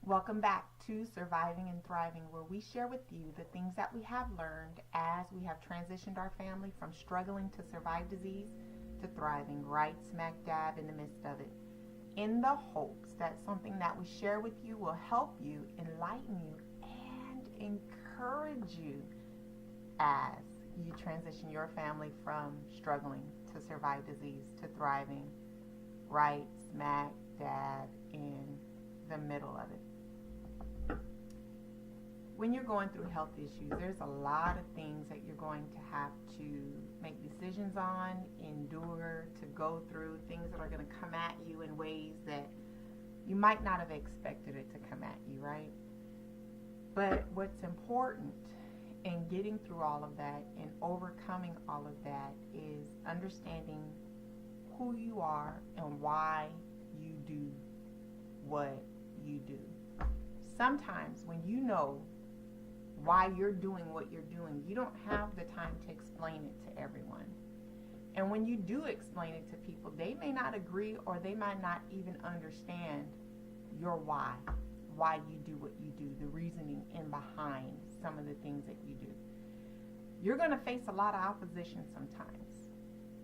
Welcome back to Surviving and Thriving, where we share with you the things that we have learned as we have transitioned our family from struggling to survive disease to thriving right smack dab in the midst of it, in the hopes that something that we share with you will help you, enlighten you, and encourage you as you transition your family from struggling to survive disease to thriving right smack dab in the middle of it. When you're going through health issues, there's a lot of things that you're going to have to make decisions on, endure, to go through, things that are going to come at you in ways that you might not have expected it to come at you, right? But what's important in getting through all of that and overcoming all of that is understanding who you are and why you do what you do. Sometimes when you know why you're doing what you're doing, you don't have the time to explain it to everyone. And when you do explain it to people, they may not agree or they might not even understand your why you do what you do, the reasoning in behind some of the things that you do. You're going to face a lot of opposition sometimes.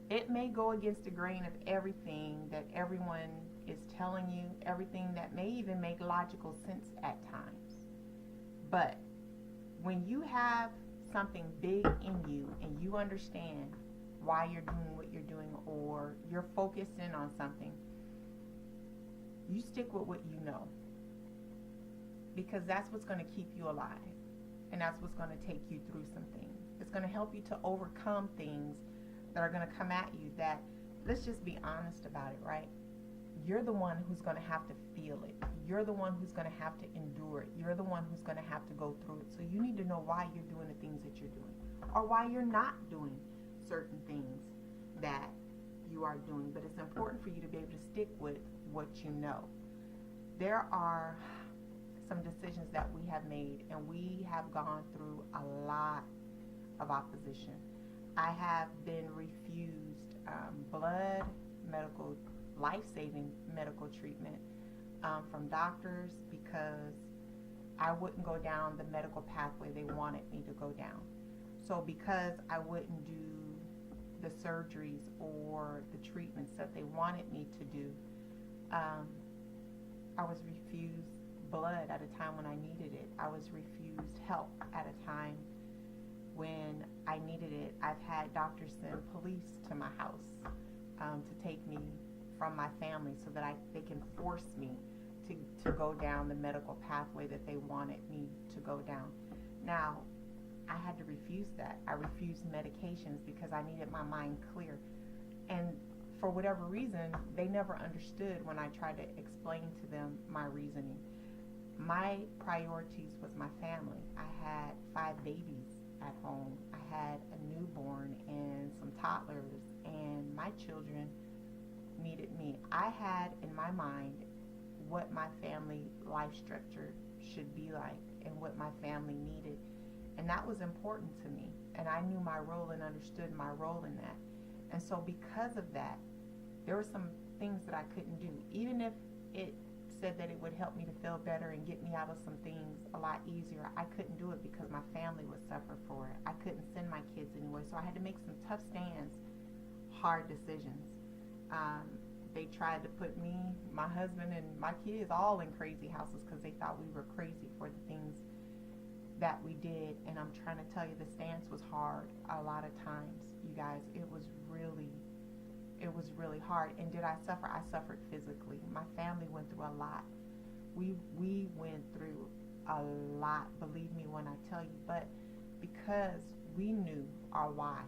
It may go against the grain of everything that everyone is telling you, everything that may even make logical sense at times. But when you have something big in you and you understand why you're doing what you're doing, or you're focused in on something, you stick with what you know, because that's what's going to keep you alive, and that's what's going to take you through some things. It's going to help you to overcome things that are going to come at you that, let's just be honest about it, right? You're the one who's going to have to feel it. You're the one who's going to have to endure it. You're the one who's going to have to go through it. So you need to know why you're doing the things that you're doing, or why you're not doing certain things that you are doing. But it's important for you to be able to stick with what you know. There are some decisions that we have made, and we have gone through a lot of opposition. I have been refused blood, medical, life-saving medical treatment from doctors because I wouldn't go down the medical pathway they wanted me to go down. So because I wouldn't do the surgeries or the treatments that they wanted me to do, I was refused blood at a time when I needed it. I was refused help at a time when I needed it. I've had doctors send police to my house to take me from my family so that they can force me to go down the medical pathway that they wanted me to go down. Now, I had to refuse that. I refused medications because I needed my mind clear. And for whatever reason, they never understood when I tried to explain to them my reasoning. My priorities was my family. I had 5 babies at home. I had a newborn and some toddlers, and my children needed me. I had in my mind what my family life structure should be like and what my family needed, and that was important to me, and I knew my role and understood my role in that. And so because of that, there were some things that I couldn't do, even if it said that it would help me to feel better and get me out of some things a lot easier. I couldn't do it because my family would suffer for it. I couldn't send my kids anywhere, so I had to make some tough stands, hard decisions. They tried to put me, my husband, and my kids all in crazy houses because they thought we were crazy for the things that we did. And I'm trying to tell you, the stance was hard a lot of times, you guys. It was really hard. And did I suffer? I suffered physically. My family went through a lot. We went through a lot, believe me when I tell you. But because we knew our why,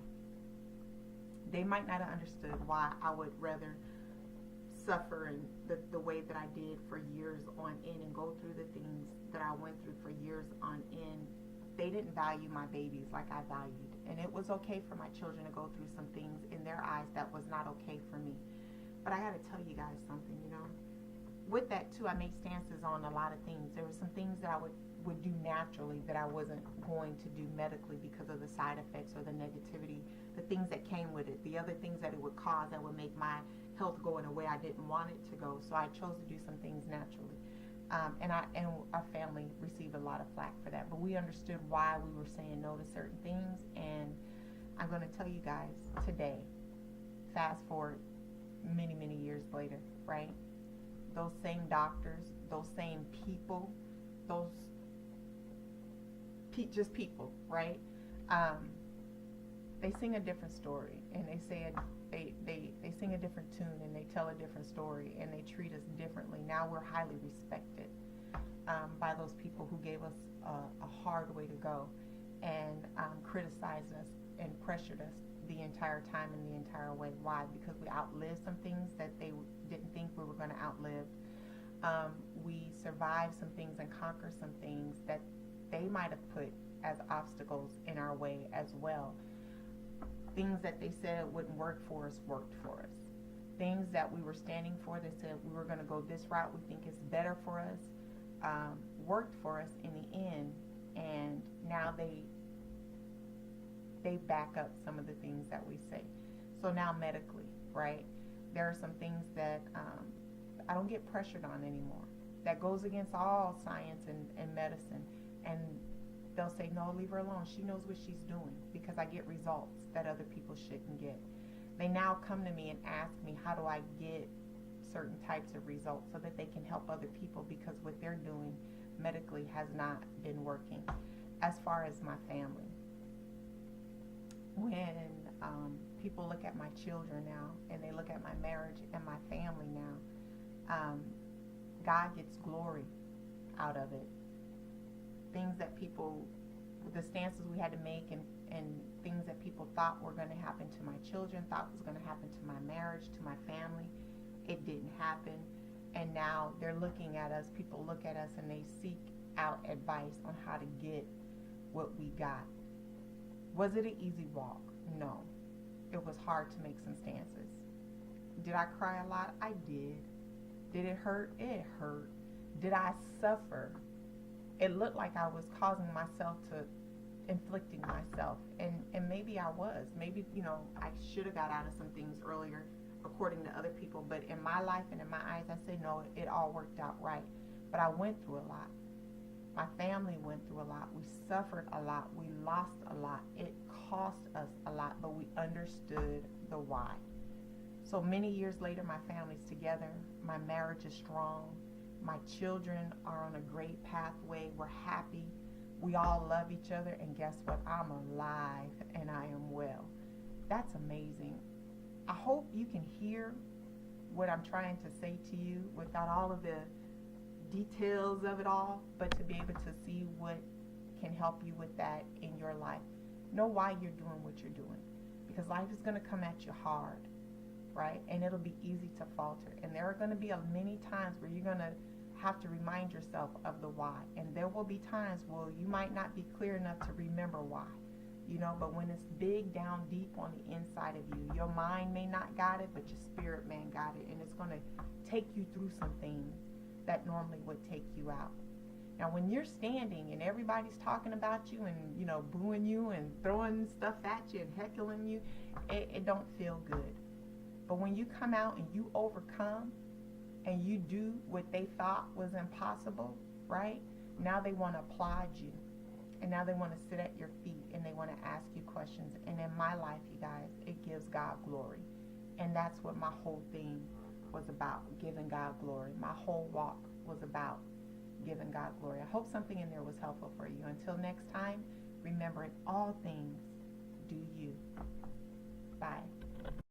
they might not have understood why I would rather suffer in the way that I did for years on end and go through the things that I went through for years on end. They didn't value my babies like I valued. And it was okay for my children to go through some things in their eyes that was not okay for me. But I got to tell you guys something, With that, too, I made stances on a lot of things. There were some things that I would do naturally that I wasn't going to do medically because of the side effects or the negativity, the things that came with it, the other things that it would cause that would make my health go in a way I didn't want it to go. So I chose to do some things naturally. And our family received a lot of flack for that, but we understood why we were saying no to certain things. And I'm going to tell you guys today, fast forward many years later, right? Those same doctors, those same people, those just people, right? They sing a different story, and they say they sing a different tune, and they tell a different story, and they treat us differently. Now we're highly respected by those people who gave us a hard way to go, and criticized us and pressured us the entire time and the entire way. Why? Because we outlived some things that they didn't think we were going to outlive. We survived some things and conquered some things that they might have put as obstacles in our way as well. Things that they said wouldn't work for us worked for us. Things that we were standing for, they said we were going to go this route, we think it's better for us, worked for us in the end. And now they back up some of the things that we say. So now medically, right, there are some things that I don't get pressured on anymore. That goes against all science and medicine. And they'll say, no, leave her alone. She knows what she's doing, because I get results that other people shouldn't get. They now come to me and ask me, how do I get certain types of results so that they can help other people, because what they're doing medically has not been working. As far as my family, when people look at my children now, and they look at my marriage and my family now, God gets glory out of it. Things that people, the stances we had to make, and things that people thought were going to happen to my children, thought was going to happen to my marriage, to my family, it didn't happen. And now they're looking at us, people look at us, and they seek out advice on how to get what we got. Was it an easy walk? No. It was hard to make some stances. Did I cry a lot? I did. Did it hurt? It hurt. Did I suffer? It looked like I was causing myself to, inflicting myself. And maybe I was. Maybe, I should have got out of some things earlier, according to other people. But in my life and in my eyes, I say, no, it all worked out right. But I went through a lot. My family went through a lot. We suffered a lot. We lost a lot. It cost us a lot, but we understood the why. So many years later, my family's together. My marriage is strong. My children are on a great pathway. We're happy. We all love each other. And guess what? I'm alive and I am well. That's amazing. I hope you can hear what I'm trying to say to you without all of the details of it all, but to be able to see what can help you with that in your life. Know why you're doing what you're doing, because life is going to come at you hard, right? And it'll be easy to falter, and there are going to be many times where you're going to have to remind yourself of the why, and there will be times where you might not be clear enough to remember why, but when it's big down deep on the inside of you, your mind may not got it, but your spirit man got it, and it's going to take you through some things that normally would take you out. Now, when you're standing and everybody's talking about you and, booing you and throwing stuff at you and heckling you, it don't feel good. But when you come out and you overcome and you do what they thought was impossible, right? Now they want to applaud you. And now they want to sit at your feet and they want to ask you questions. And in my life, you guys, it gives God glory. And that's what my whole thing was about, giving God glory. My whole walk was about giving God glory. I hope something in there was helpful for you. Until next time, remember, in all things, do you. Bye.